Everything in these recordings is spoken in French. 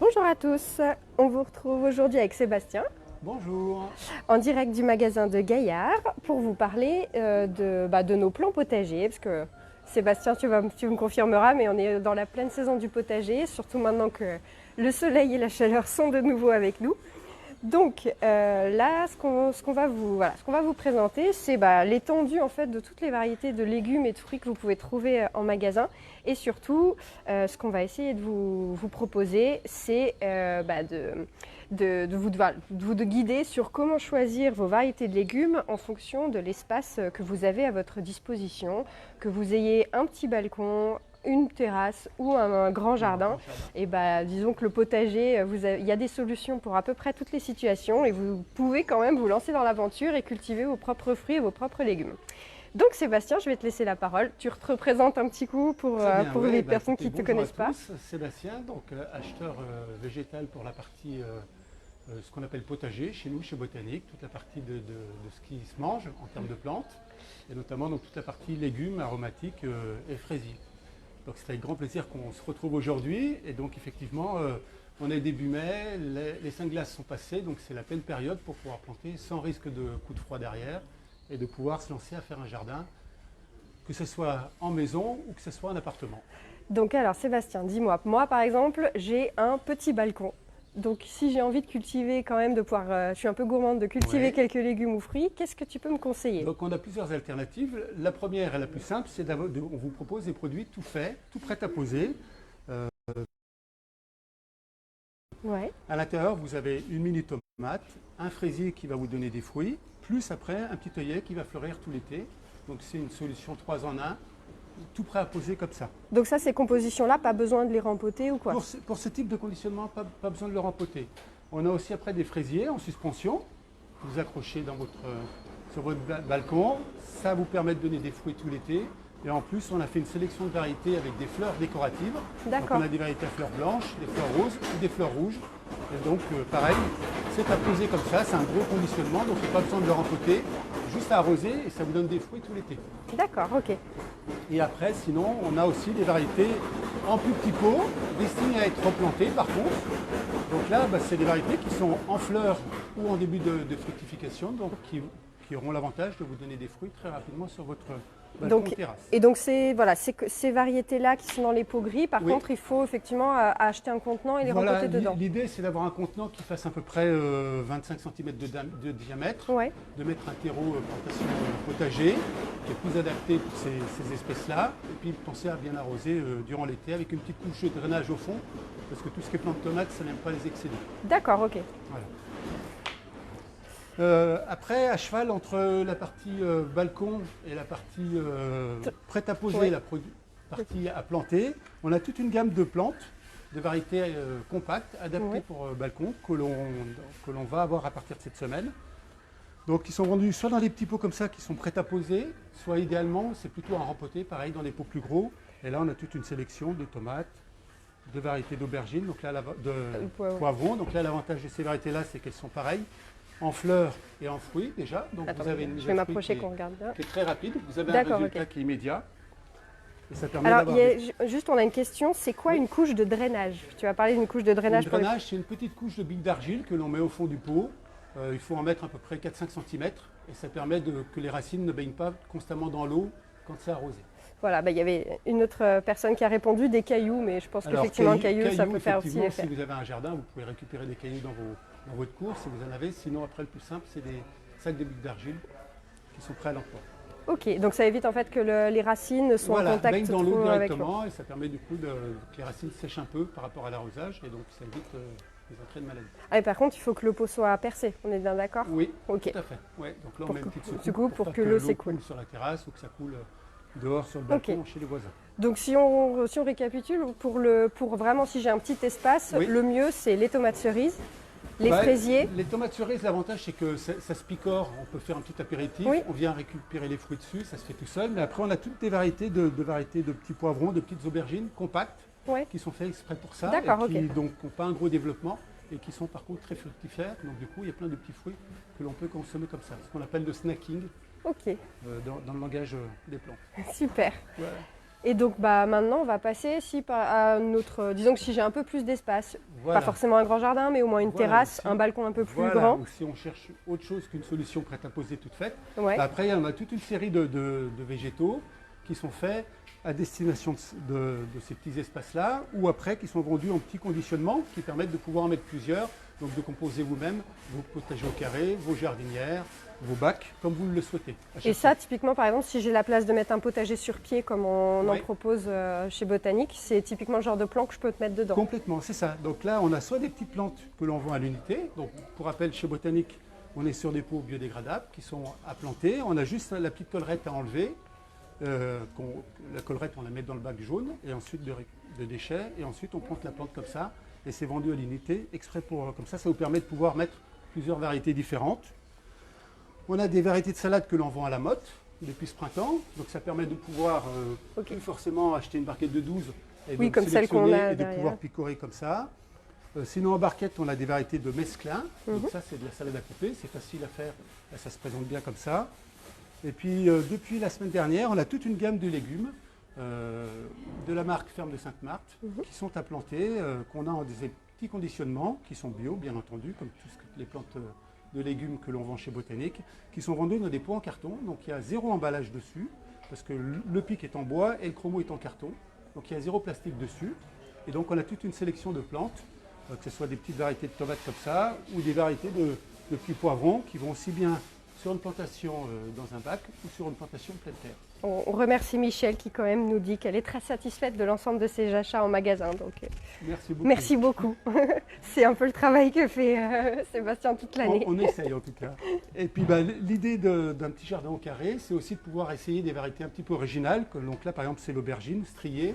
Bonjour à tous, on vous retrouve aujourd'hui avec Sébastien, Bonjour. en direct du magasin de Gaillard pour vous parler de nos plants potagers. Parce que Sébastien, tu me confirmeras, mais on est dans la pleine saison du potager, surtout maintenant que le soleil et la chaleur sont de nouveau avec nous. Donc là, ce qu'on va vous présenter, c'est l'étendue en fait de toutes les variétés de légumes et de fruits que vous pouvez trouver en magasin. Et surtout, ce qu'on va essayer de vous proposer, c'est de guider sur comment choisir vos variétés de légumes en fonction de l'espace que vous avez à votre disposition, que vous ayez un petit balcon, une terrasse ou un grand jardin. Et disons que le potager, il y a des solutions pour à peu près toutes les situations et vous pouvez quand même vous lancer dans l'aventure et cultiver vos propres fruits et vos propres légumes. Donc Sébastien, je vais te laisser la parole. Tu te représentes un petit coup pour les personnes qui ne te connaissent pas. Sébastien, donc acheteur végétal pour la partie, ce qu'on appelle potager, chez nous, chez Botanique, toute la partie de ce qui se mange en termes de plantes, et notamment donc, toute la partie légumes, aromatiques et fraisiers. Donc c'est avec grand plaisir qu'on se retrouve aujourd'hui, et donc effectivement, on est début mai, les 5 glaces sont passées, donc c'est la pleine période pour pouvoir planter sans risque de coup de froid derrière, et de pouvoir se lancer à faire un jardin, que ce soit en maison ou que ce soit en appartement. Donc alors Sébastien, dis-moi, moi par exemple, j'ai un petit balcon. Donc si j'ai envie de cultiver quand même, je suis un peu gourmande, de cultiver quelques légumes ou fruits, qu'est-ce que tu peux me conseiller? Donc on a plusieurs alternatives. La première et la plus simple, c'est on vous propose des produits tout faits, tout prêts à poser. À l'intérieur, vous avez une mini tomate, un fraisier qui va vous donner des fruits, plus après un petit œillet qui va fleurir tout l'été. Donc c'est une solution 3 en 1, tout prêt à poser comme ça. Donc ça, ces compositions-là, pas besoin de les rempoter ou quoi? Pour ce type de conditionnement, pas besoin de le rempoter. On a aussi après des fraisiers en suspension, que vous accrochez sur votre balcon. Ça vous permet de donner des fruits tout l'été. Et en plus, on a fait une sélection de variétés avec des fleurs décoratives. Donc on a des variétés à fleurs blanches, des fleurs roses ou des fleurs rouges. Et donc pareil, c'est à poser comme ça, c'est un gros conditionnement, donc il n'y a pas besoin de le rempoter, juste à arroser et ça vous donne des fruits tout l'été. D'accord, ok. Et après, sinon, on a aussi des variétés en plus petits pots, destinées à être replantées par contre. Donc là, c'est des variétés qui sont en fleurs ou en début de fructification, donc qui auront l'avantage de vous donner des fruits très rapidement sur votre balcon ou terrasse. Et donc ces variétés-là qui sont dans les pots gris, par contre, il faut effectivement acheter un contenant et les rempoter dedans. L'idée, c'est d'avoir un contenant qui fasse à peu près 25 cm de diamètre, de mettre un terreau plantation potager, qui est plus adapté pour ces espèces-là, et puis penser à bien arroser durant l'été avec une petite couche de drainage au fond, parce que tout ce qui est plante de tomates, ça n'aime pas les excéder. D'accord, ok. Voilà. Après, à cheval entre la partie balcon et la partie prête à poser, la partie à planter, on a toute une gamme de plantes, de variétés compactes, adaptées pour balcon, que l'on va avoir à partir de cette semaine. Donc, ils sont vendus soit dans des petits pots comme ça qui sont prêts à poser, soit idéalement, c'est plutôt à rempoter, pareil, dans des pots plus gros. Et là, on a toute une sélection de tomates, de variétés d'aubergines, donc là, de poivrons. Donc là, l'avantage de ces variétés-là, c'est qu'elles sont pareilles, en fleurs et en fruits déjà. Donc vous avez une je vais m'approcher qu'on regarde bien. Qui est très rapide. Vous avez un résultat qui est immédiat. Et ça permet juste, on a une question. C'est quoi une couche de drainage? Tu vas parler d'une couche de drainage. C'est une petite couche de billes d'argile que l'on met au fond du pot. Il faut en mettre à peu près 4-5 cm et ça permet que les racines ne baignent pas constamment dans l'eau quand c'est arrosé. Voilà, il y avait une autre personne qui a répondu des cailloux, mais je pense qu'effectivement un caillou, ça peut faire aussi l'effet. Si vous avez un jardin, vous pouvez récupérer des cailloux dans votre cour si vous en avez. Sinon, après, le plus simple, c'est des sacs de billes d'argile qui sont prêts à l'emploi. Ok, donc ça évite en fait que les racines soient en contact baignent dans l'eau directement et ça permet du coup que les racines sèchent un peu par rapport à l'arrosage et donc ça évite les entrées de maladies. Ah, et par contre, il faut que le pot soit percé, on est bien d'accord? Oui, tout à fait. Ouais, donc là, on met une petite secoupe pour que l'eau s'écoule sur la terrasse ou que ça coule dehors sur le balcon chez les voisins. Donc si on récapitule, pour vraiment si j'ai un petit espace, le mieux c'est les tomates cerises, les fraisiers. Les tomates cerises, l'avantage c'est que ça se picore, on peut faire un petit apéritif, on vient récupérer les fruits dessus, ça se fait tout seul. Mais après on a toutes des variétés de petits poivrons, de petites aubergines compactes qui sont faits exprès pour ça, et qui donc n'ont pas un gros développement et qui sont par contre très fructifères. Donc du coup il y a plein de petits fruits que l'on peut consommer comme ça, ce qu'on appelle le snacking. Dans le langage des plantes. Super. Et donc maintenant, on va passer à notre... disons que si j'ai un peu plus d'espace, Voilà. pas forcément un grand jardin, mais au moins une Voilà, terrasse, aussi. un balcon un peu plus Voilà, grand. ou si on cherche autre chose qu'une solution prête à poser toute faite. Ouais. Après, il y en a toute une série de végétaux qui sont faits à destination de ces petits espaces-là, ou après qui sont vendus en petits conditionnements qui permettent de pouvoir en mettre plusieurs, donc de composer vous-même vos potagers au carré, vos jardinières, vos bacs, comme vous le souhaitez. Et ça, typiquement, par exemple, si j'ai la place de mettre un potager sur pied, comme on en propose chez Botanique, c'est typiquement le genre de plan que je peux te mettre dedans. Complètement, c'est ça. Donc là, on a soit des petites plantes que l'on vend à l'unité. Donc, pour rappel, chez Botanique, on est sur des pots biodégradables qui sont à planter. On a juste la petite collerette à enlever. La collerette, on la met dans le bac jaune et ensuite de déchets. Et ensuite, on plante la plante comme ça. Et c'est vendu à l'unité exprès pour comme ça. Ça vous permet de pouvoir mettre plusieurs variétés différentes. On a des variétés de salade que l'on vend à la motte depuis ce printemps. Donc ça permet de pouvoir plus forcément acheter une barquette de 12 et oui, comme celle qu'on a et de pouvoir picorer comme ça. Sinon en barquette, on a des variétés de mesclun. Donc ça, c'est de la salade à couper. C'est facile à faire. Là, ça se présente bien comme ça. Et puis depuis la semaine dernière, on a toute une gamme de légumes de la marque Ferme de Sainte-Marthe qui sont à planter, qu'on a en des petits conditionnements qui sont bio, bien entendu, comme toutes les plantes de légumes que l'on vend chez Botanique, qui sont vendus dans des pots en carton. Donc il y a 0 emballage dessus, parce que le pic est en bois et le chromo est en carton. Donc il y a 0 plastique dessus. Et donc on a toute une sélection de plantes, que ce soit des petites variétés de tomates comme ça, ou des variétés de petits poivrons qui vont aussi bien sur une plantation dans un bac ou sur une plantation pleine terre. On remercie Michel qui quand même nous dit qu'elle est très satisfaite de l'ensemble de ses achats en magasin. Donc, merci beaucoup. Merci beaucoup. C'est un peu le travail que fait Sébastien toute l'année. On essaye en tout cas. Et puis l'idée d'un petit jardin au carré, c'est aussi de pouvoir essayer des variétés un petit peu originales. Donc là par exemple c'est l'aubergine striée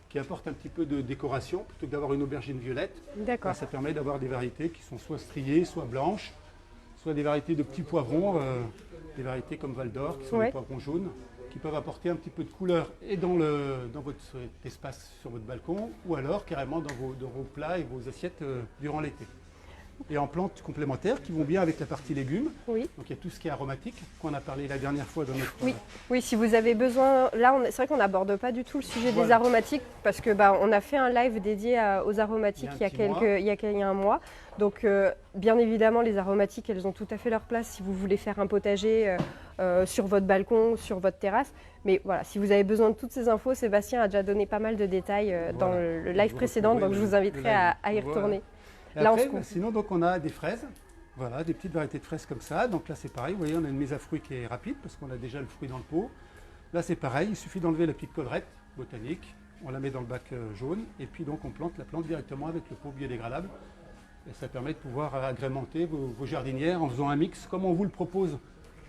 qui apporte un petit peu de décoration plutôt que d'avoir une aubergine violette. D'accord. Ça permet d'avoir des variétés qui sont soit striées, soit blanches, soit des variétés de petits poivrons, des variétés comme Val d'Or qui sont des poivrons jaunes, qui peuvent apporter un petit peu de couleur et dans votre espace sur votre balcon, ou alors carrément dans vos plats et vos assiettes durant l'été. Et en plantes complémentaires qui vont bien avec la partie légumes. Oui. Donc il y a tout ce qui est aromatique, qu'on a parlé la dernière fois dans notre... Oui, si vous avez besoin... Là, c'est vrai qu'on n'aborde pas du tout le sujet des aromatiques, parce que on a fait un live dédié aux aromatiques il y a un mois. Donc bien évidemment, les aromatiques, elles ont tout à fait leur place si vous voulez faire un potager sur votre balcon, sur votre terrasse. Mais voilà, si vous avez besoin de toutes ces infos, Sébastien a déjà donné pas mal de détails dans le live précédent, donc je vous inviterai à y retourner. Là, après, sinon, donc, on a des fraises, voilà, des petites variétés de fraises comme ça. Donc là, c'est pareil, vous voyez, on a une mise à fruit qui est rapide parce qu'on a déjà le fruit dans le pot. Là, c'est pareil, il suffit d'enlever la petite collerette botanique, on la met dans le bac jaune et puis donc on plante la plante directement avec le pot biodégradable. Et ça permet de pouvoir agrémenter vos jardinières en faisant un mix comme on vous le propose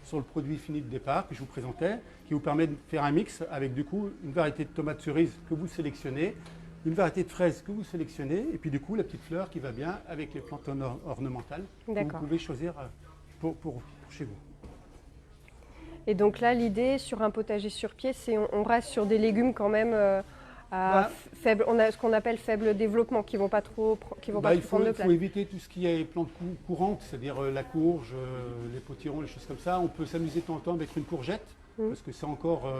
sur le produit fini de départ que je vous présentais, qui vous permet de faire un mix avec du coup une variété de tomates cerises que vous sélectionnez, une variété de fraises que vous sélectionnez, et puis du coup la petite fleur qui va bien avec les plantes ornementales que vous pouvez choisir pour chez vous. Et donc là, l'idée sur un potager sur pied, c'est on reste sur des légumes quand même faible, on a ce qu'on appelle faible développement, qui vont pas trop, prendre de place. Il faut éviter tout ce qui est plantes courantes, c'est-à-dire la courge, les potirons, les choses comme ça. On peut s'amuser de temps en temps avec une courgette, parce que c'est encore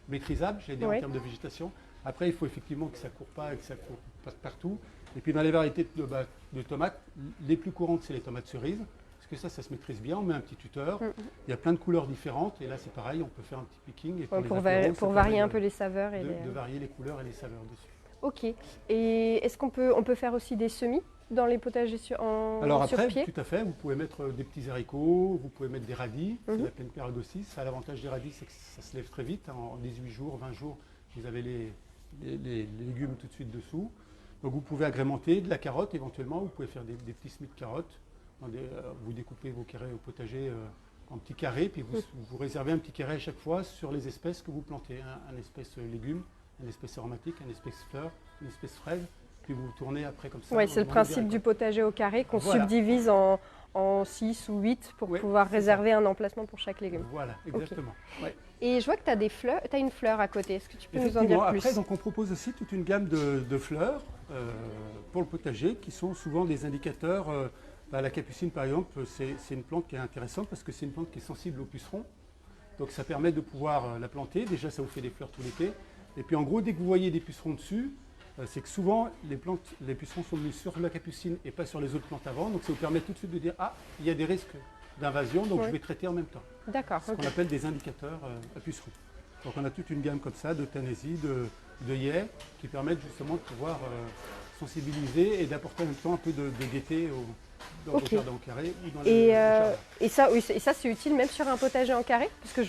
maîtrisable, j'allais dire, en termes de végétation. Après, il faut effectivement que ça ne court pas et que ça court pas partout. Et puis dans les variétés de tomates, les plus courantes, c'est les tomates cerises. Parce que ça se maîtrise bien, on met un petit tuteur. Il y a plein de couleurs différentes. Et là, c'est pareil, on peut faire un petit picking. Et pour varier un peu les saveurs. De varier les couleurs et les saveurs dessus. Ok. Et est-ce qu'on peut faire aussi des semis dans les potagers sur pied? Alors après, tout à fait. Vous pouvez mettre des petits haricots, vous pouvez mettre des radis. C'est la pleine période aussi. Ça, l'avantage des radis, c'est que ça se lève très vite. En 18 jours, 20 jours, vous avez les légumes tout de suite dessous. Donc vous pouvez agrémenter de la carotte éventuellement. Vous pouvez faire des petits semis de carottes. Vous découpez vos carrés au potager en petits carrés, puis vous réservez un petit carré à chaque fois sur les espèces que vous plantez. Un espèce légume, une espèce aromatique, une espèce fleur, une espèce fraise, puis vous tournez après comme ça. Oui, c'est le principe du potager au carré qu'on subdivise en 6 ou 8 pour pouvoir réserver un emplacement pour chaque légume. Voilà, exactement. Okay. Ouais. Et je vois que tu as des fleurs, tu as une fleur à côté. Est-ce que tu peux nous en dire plus? Après, donc, on propose aussi toute une gamme de fleurs pour le potager qui sont souvent des indicateurs. La capucine, par exemple, c'est une plante qui est intéressante parce que c'est une plante qui est sensible aux pucerons. Donc ça permet de pouvoir la planter. Déjà, ça vous fait des fleurs tout l'été. Et puis en gros, dès que vous voyez des pucerons dessus, c'est que souvent les pucerons sont venus sur la capucine et pas sur les autres plantes avant. Donc ça vous permet tout de suite de dire ah, il y a des risques d'invasion, donc je vais traiter en même temps. D'accord. Ce qu'on appelle des indicateurs à pucerons. Donc on a toute une gamme comme ça d'euthanasie, de yais, qui permettent justement de pouvoir sensibiliser et d'apporter en même temps un peu de gaieté dans vos jardins en carré ou dans les jardins. Et ça c'est utile même sur un potager en carré? Parce que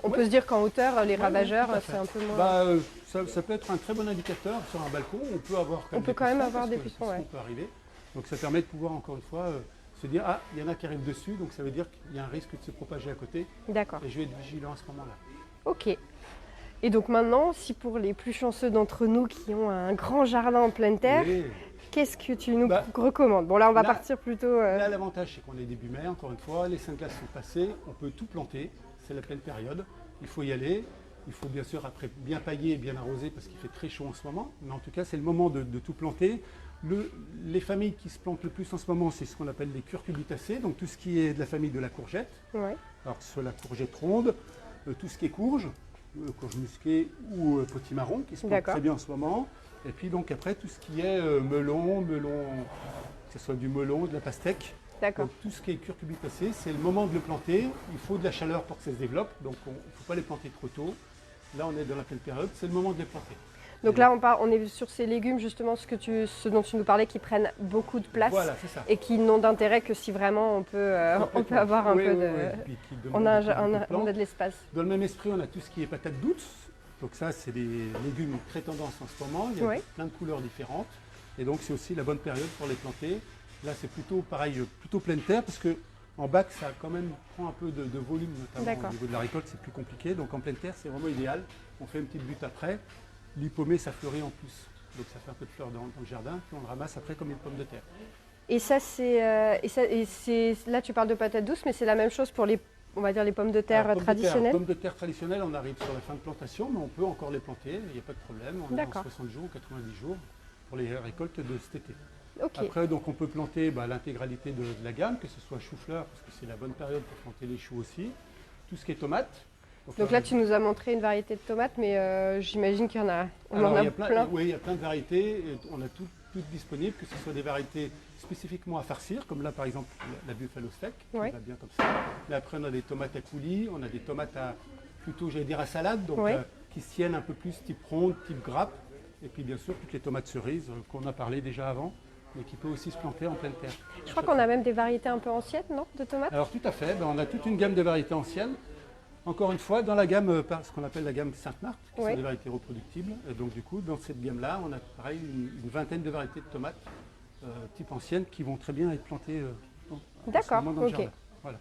on peut se dire qu'en hauteur, les ravageurs, c'est un peu moins... Ça peut être un très bon indicateur sur un balcon. On peut avoir des pucerons. Ça peut arriver. Donc ça permet de pouvoir encore une fois se dire ah, il y en a qui arrivent dessus, donc ça veut dire qu'il y a un risque de se propager à côté. D'accord. Et je vais être vigilant à ce moment-là. Ok. Et donc maintenant, si pour les plus chanceux d'entre nous qui ont un grand jardin en pleine terre, qu'est-ce que tu nous recommandes? Bon là, on va partir plutôt... Là, l'avantage, c'est qu'on est début mai, encore une fois. Les 5 glaces sont passées, on peut tout planter. C'est la pleine période. Il faut y aller. Il faut bien sûr après bien pailler et bien arroser parce qu'il fait très chaud en ce moment. Mais en tout cas, c'est le moment de tout planter. Les familles qui se plantent le plus en ce moment, c'est ce qu'on appelle les curcubitacées. Donc tout ce qui est de la famille de la courgette. Ouais. Alors que ce soit la courgette ronde, tout ce qui est courge musquée ou potimarron qui se plante très bien en ce moment. Et puis donc après tout ce qui est melon, que ce soit du melon, de la pastèque. Donc tout ce qui est curcubitacé, c'est le moment de le planter. Il faut de la chaleur pour que ça se développe, donc il ne faut pas les planter trop tôt. Là on est dans la pleine période, c'est le moment de les planter. Donc là on est sur ces légumes justement, ce dont tu nous parlais, qui prennent beaucoup de place et qui n'ont d'intérêt que si vraiment on peut avoir un peu de... On a de l'espace. Dans le même esprit, on a tout ce qui est patates douces. Donc ça, c'est des légumes très tendance en ce moment. Il y a plein de couleurs différentes. Et donc c'est aussi la bonne période pour les planter. Là, c'est plutôt pareil, plutôt pleine terre, parce qu'en bac, ça quand même prend un peu de volume, notamment au niveau de la récolte, c'est plus compliqué. Donc en pleine terre, c'est vraiment idéal. On fait une petite butte après. L'hypomée, ça fleurit en plus. Donc ça fait un peu de fleurs dans le jardin, puis on le ramasse après comme une pomme de terre. Et ça, là, tu parles de patates douces, mais c'est la même chose pour on va dire les pommes de terre traditionnelles. Pommes de terre traditionnelles, on arrive sur la fin de plantation, mais on peut encore les planter, il n'y a pas de problème. On est en 60 jours, 90 jours pour les récoltes de cet été. Après, donc, on peut planter l'intégralité de la gamme, que ce soit chou-fleur, parce que c'est la bonne période pour planter les choux aussi. Tout ce qui est tomates. Donc là, tu nous as montré une variété de tomates, mais j'imagine qu'il y en a, plein. Oui, il y a plein de variétés. On a toutes disponibles, que ce soit des variétés spécifiquement à farcir, comme là par exemple la Buffalo Steak, qui va bien comme ça. Mais après, on a des tomates à coulis, on a des tomates plutôt, j'allais dire, à salade, donc qui se tiennent un peu plus type ronde, type grappe. Et puis bien sûr, toutes les tomates cerises qu'on a parlé déjà avant, mais qui peut aussi se planter en pleine terre. Je crois qu'on a même des variétés un peu anciennes, non, de tomates? Alors tout à fait, on a toute une gamme de variétés anciennes. Encore une fois, dans la gamme, ce qu'on appelle la gamme Sainte-Marthe, qui sont des variétés reproductibles. Et donc du coup, dans cette gamme-là, on a pareil une vingtaine de variétés de tomates type anciennes qui vont très bien être plantées dans le jardin. Voilà.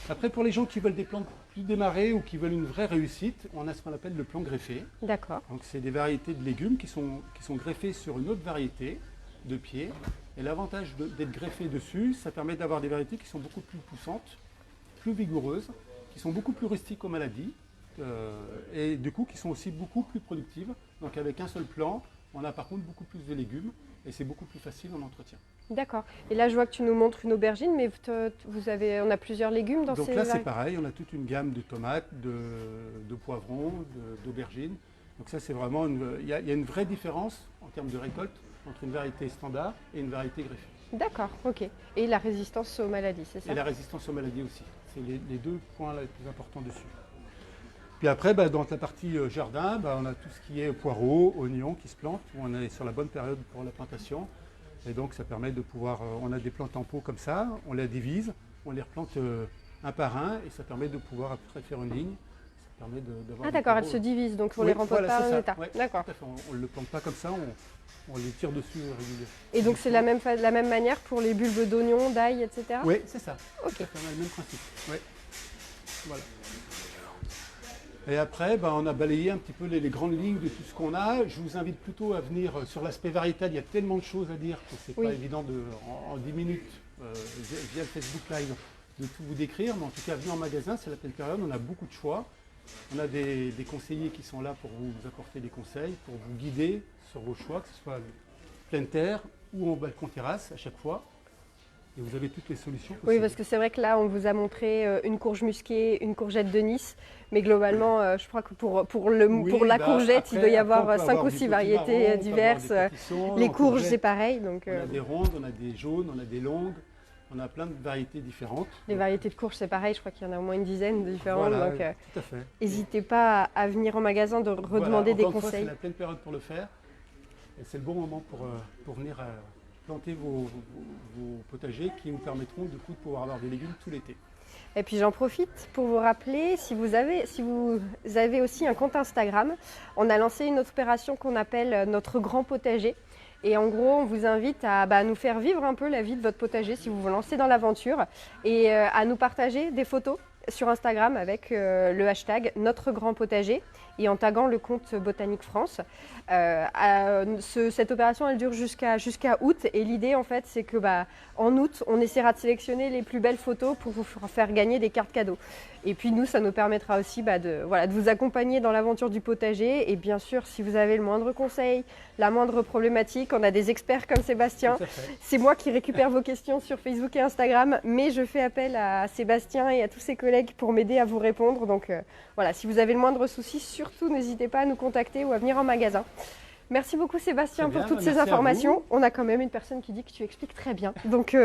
Après, pour les gens qui veulent des plantes plus démarrées ou qui veulent une vraie réussite, on a ce qu'on appelle le plan greffé. D'accord. Donc c'est des variétés de légumes qui sont greffées sur une autre variété de pieds. Et l'avantage d'être greffé dessus, ça permet d'avoir des variétés qui sont beaucoup plus poussantes, plus vigoureuses, qui sont beaucoup plus rustiques aux maladies et du coup qui sont aussi beaucoup plus productives. Donc avec un seul plant, on a par contre beaucoup plus de légumes et c'est beaucoup plus facile en entretien. D'accord. Et là je vois que tu nous montres une aubergine, mais on a plusieurs légumes dans ces... Donc là c'est pareil, on a toute une gamme de tomates, de poivrons, d'aubergines. Donc ça c'est vraiment, il y a une vraie différence en termes de récolte entre une variété standard et une variété greffée. D'accord, ok. Et la résistance aux maladies, c'est ça? Et la résistance aux maladies aussi. C'est les deux points les plus importants dessus. Puis après, dans la partie jardin, on a tout ce qui est poireaux, oignons qui se plantent. On est sur la bonne période pour la plantation. Et donc ça permet de pouvoir, on a des plantes en pot comme ça, on les divise, on les replante un par un et ça permet de pouvoir après faire une ligne. Ça permet d'avoir d'accord, elles se divisent, donc on les rempote pas en état. D'accord. On ne le plante pas comme ça, on les tire dessus régulièrement. Et donc c'est la même manière pour les bulbes d'oignons, d'ail, etc. Oui, c'est ça. Ok. C'est le même principe. Oui. Voilà. Et après, on a balayé un petit peu les grandes lignes de tout ce qu'on a. Je vous invite plutôt à venir sur l'aspect variétal. Il y a tellement de choses à dire que ce n'est pas évident en 10 minutes, via le Facebook Live, de tout vous décrire. Mais en tout cas, venez en magasin, c'est la pleine période, on a beaucoup de choix. On a des conseillers qui sont là pour vous apporter des conseils, pour vous guider sur vos choix, que ce soit pleine terre ou en balcon terrasse à chaque fois. Et vous avez toutes les solutions possibles. Oui, parce que c'est vrai que là, on vous a montré une courge musquée, une courgette de Nice. Mais globalement, je crois que pour la courgette, après, il doit y avoir on peut 5 ou du 6 petit variétés marron, on peut diverses. avoir des petits Les en courges, courgette. c'est pareil. Donc, On a des rondes, on a des jaunes, on a des longues. On a plein de variétés différentes. les variétés de courges, c'est pareil. Je crois qu'il y en a au moins une dizaine de différentes. Voilà, donc, tout à fait. n'hésitez pas à venir au magasin de redemander des Encore une fois, conseils. c'est la pleine période pour le faire. Et c'est le bon moment pour venir planter vos potagers qui vous permettront du coup de pouvoir avoir des légumes tout l'été. Et puis j'en profite pour vous rappeler, si vous avez aussi un compte Instagram, on a lancé une autre opération qu'on appelle notre grand potager. Et en gros, on vous invite à nous faire vivre un peu la vie de votre potager si vous vous lancez dans l'aventure et à nous partager des photos sur Instagram avec le hashtag Notre Grand Potager et en taguant le compte Botanique France. Cette opération, elle dure jusqu'à août et l'idée, en fait, c'est que en août, on essaiera de sélectionner les plus belles photos pour vous faire gagner des cartes cadeaux. Et puis nous, ça nous permettra aussi de vous accompagner dans l'aventure du potager. Et bien sûr, si vous avez le moindre conseil, la moindre problématique, on a des experts comme Sébastien. C'est moi qui récupère vos questions sur Facebook et Instagram, mais je fais appel à Sébastien et à tous ses collègues pour m'aider à vous répondre. Donc voilà, si vous avez le moindre souci, surtout n'hésitez pas à nous contacter ou à venir en magasin. Merci beaucoup Sébastien pour toutes ces informations. On a quand même une personne qui dit que tu expliques très bien. Donc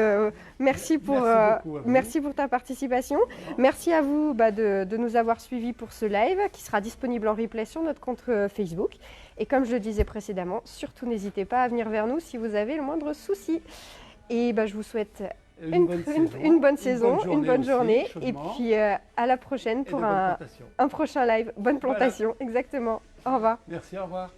merci pour ta participation. Merci à vous de nous avoir suivis pour ce live qui sera disponible en replay sur notre compte Facebook. Et comme je le disais précédemment, surtout n'hésitez pas à venir vers nous si vous avez le moindre souci. Et je vous souhaite une bonne saison, une bonne journée. Et puis à la prochaine pour un prochain live. Bonne plantation, exactement. Au revoir. Merci, au revoir.